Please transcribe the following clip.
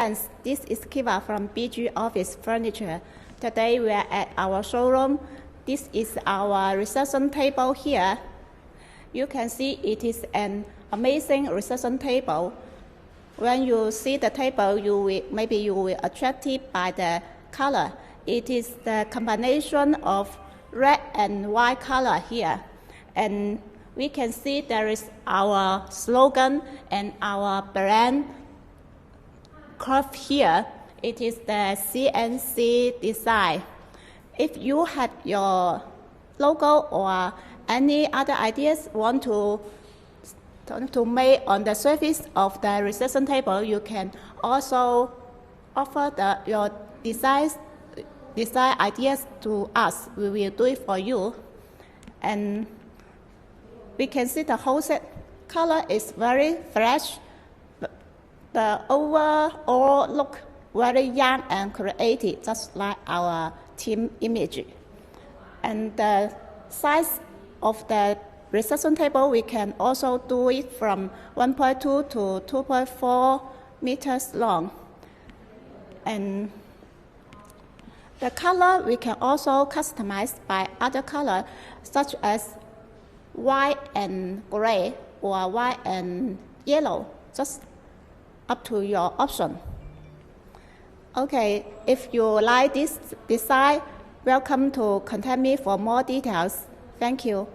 This is Kiva from BG Office Furniture. Today we are at our showroom. This is our reception table here. You can see it is an amazing reception table. When you see the table, maybe you will attracted by the color. It is the combination of red and white color here. And we can see there is our slogan and our brand curve here. It is the CNC design. If you had your logo or any other ideas want to make on the surface of the reception table, you can also offer your design ideas to us. We will do it for you. And we can see the whole set color is very fresh. The overall look very young and creative, just like our team image. And the size of the reception table, we can also do it from 1.2 to 2.4 meters long. And the color we can also customize by other color, such as white and gray or white and yellow, just up to your option. Okay, if you like this design, welcome to contact me for more details. Thank you.